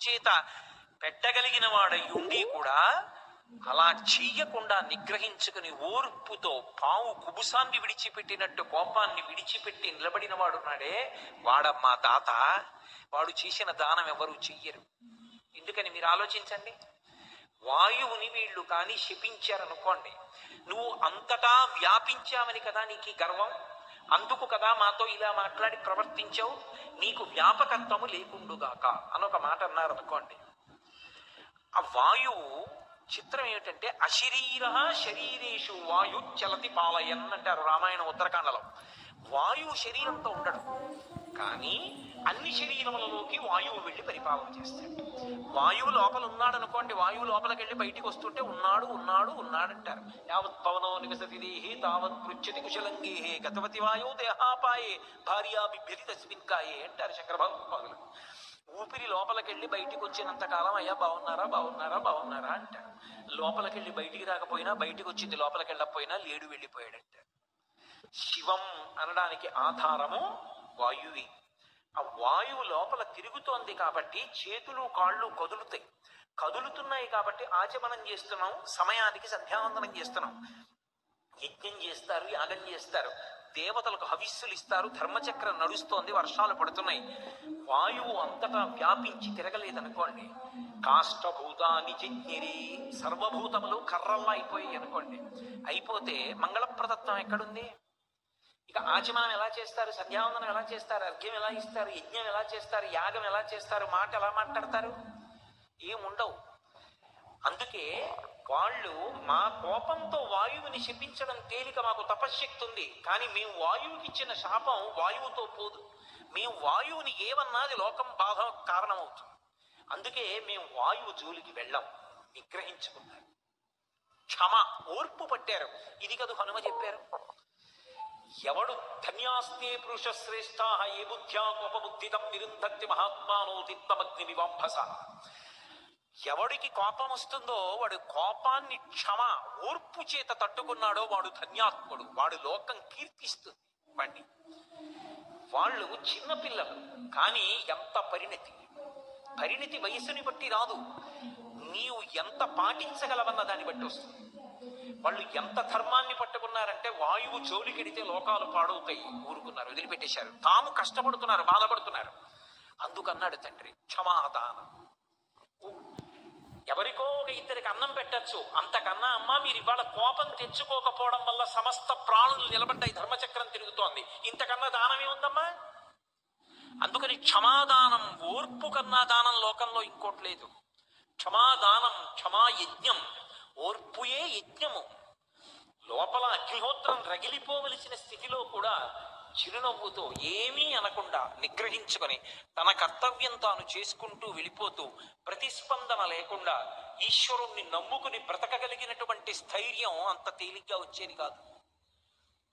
చేత పెట్టగలిగిన వాడై ఉండి కూడా అలా చెయ్యకుండా నిగ్రహించుకుని ఓర్పుతో పావు కుబుసాన్ని విడిచిపెట్టినట్టు కోపాన్ని విడిచిపెట్టి నిలబడిన వాడున్నాడే, వాడమ్మా దాత. వాడు చేసిన దానం ఎవరు చెయ్యరు. ఎందుకని మీరు ఆలోచించండి. వాయువుని వీళ్ళు కానీ శపించారనుకోండి, నువ్వు అంతటా వ్యాపించావని కదా నీకు గర్వం, అందుకు కదా మాతో ఇలా మాట్లాడి ప్రవర్తించావు, నీకు వ్యాపకత్వము లేకుండుగాక అని ఒక మాట అన్నారు అనుకోండి. ఆ వాయువు చిత్రం ఏమిటంటే అశరీర శరీరేషు వాయు చలతి పాలయన్ అంటారు రామాయణ ఉత్తరకాండలో. వాయువు శరీరంతో ఉండడు, కానీ అన్ని శరీరములలోకి వాయువు వెళ్ళి పరిపాలన చేస్తాడు. వాయువు లోపల ఉన్నాడు అనుకోండి, వాయువు లోపలికి వెళ్ళి బయటికి వస్తుంటే ఉన్నాడు ఉన్నాడు ఉన్నాడంటారు. యావత్ పవనో నివసతి దేహే తావత్ పృచ్ఛతి కుశలంగేహే గతవతి వాయో దేహాపాయే భార్యా బిభ్యతి తస్మిన్ కాయే అంటారు శంకర భగవత్పాదులు. ఊపిరి లోపలికెళ్ళి బయటికి వచ్చినంత కాలం అయ్యా బాగున్నారా బాగున్నారా బాగున్నారా అంటారు. లోపలికెళ్ళి బయటికి రాకపోయినా, బయటికి వచ్చింది లోపలికి వెళ్ళకపోయినా లేడు వెళ్ళిపోయాడంటారు. శివం అనడానికి ఆధారము వాయువి. ఆ వాయువు లోపల తిరుగుతోంది కాబట్టి చేతులు కాళ్ళు కదులుతాయి. కదులుతున్నాయి కాబట్టి ఆచమనం చేస్తున్నాం, సమయానికి సంధ్యావందనం చేస్తున్నాం. యజ్ఞం చేస్తారు, యాగం చేస్తారు, దేవతలకు హవిస్సులు ఇస్తారు, ధర్మచక్రం నడుస్తోంది, వర్షాలు పడుతున్నాయి. వాయువు అంతటా వ్యాపించి తిరగలేదనుకోండి, కాష్టభూతాన్ని చిజ్ఞిరి, సర్వభూతములు కర్రల్లా అయిపోయాయి అనుకోండి. అయిపోతే మంగళప్రదత్వం ఎక్కడుంది? ఇక ఆచమనం ఎలా చేస్తారు, సంధ్యావందనం ఎలా చేస్తారు, అర్ఘ్యం ఎలా ఇస్తారు, యజ్ఞం ఎలా చేస్తారు, యాగం ఎలా చేస్తారు, మాట ఎలా మాట్లాడతారు? ఏముండవు. అందుకే వాళ్ళు మా కోపంతో వాయువుని శపించడం తేలిక, మాకు తపశ్శక్తి ఉంది, కానీ మేము వాయువుకి ఇచ్చిన శాపం వాయువుతో పోదు. మేము వాయువుని ఏమన్నది లోకం బాధ కారణమవుతుంది. అందుకే మేము వాయువు జోలికి వెళ్ళాం. నిగ్రహించుకున్నారు, క్షమ ఓర్పు పట్టారు. ఇది కదు హనుమ చెప్పారు. ఎవడు ధన్యాస్తే పురుష శ్రేష్ఠ ఏ బుద్ధ్యా కోపబుద్ధితం నిరుంధత్తి మహాత్మానో తిత్తమగ్ని వివాంభస. ఎవడికి కోపం వస్తుందో వాడు కోపాన్ని క్షమ ఓర్పు చేత తట్టుకున్నాడో వాడు ధన్యాత్ముడు, వాడు లోకం కీర్తిస్తుంది వాడిని. వాళ్ళు చిన్నపిల్లలు, కానీ ఎంత పరిణితి వయసుని బట్టి రాదు, నీవు ఎంత పాటించగలవన్న దాన్ని బట్టి వస్తుంది. వాళ్ళు ఎంత ధర్మాన్ని పట్టుకున్నారంటే వాయువు జోలికెడితే లోకాలు పాడవుతాయి, ఊరుకున్నారు, వదిలిపెట్టేశారు. తాము కష్టపడుతున్నారు, బాధపడుతున్నారు. అందుకన్నాడు తండ్రి క్షమాదానం. ఎవరికో ఒక ఇద్దరికి అన్నం పెట్టచ్చు, అంతకన్నా అమ్మ మీరు ఇవాళ కోపం తెచ్చుకోకపోవడం వల్ల సమస్త ప్రాణులు నిలబడ్డాయి, ధర్మచక్రం తిరుగుతోంది, ఇంతకన్నా దానమే ఉందమ్మా. అందుకని క్షమాదానం, ఓర్పు కన్నా దానం లోకంలో ఇంకోటి లేదు. క్షమాదానం, క్షమాయజ్ఞం, ఓర్పుయే యజ్ఞము. లోపల అగ్నిహోత్రం రగిలిపోవలసిన స్థితిలో కూడా చిరునవ్వుతో ఏమీ అనకుండా నిగ్రహించుకొని తన కర్తవ్యం తాను చేసుకుంటూ వెళ్ళిపోతూ ప్రతిస్పందన లేకుండా ఈశ్వరుణ్ణి నమ్ముకుని బ్రతకగలిగినటువంటి స్థైర్యం అంత తేలిగ్గా వచ్చేది కాదు.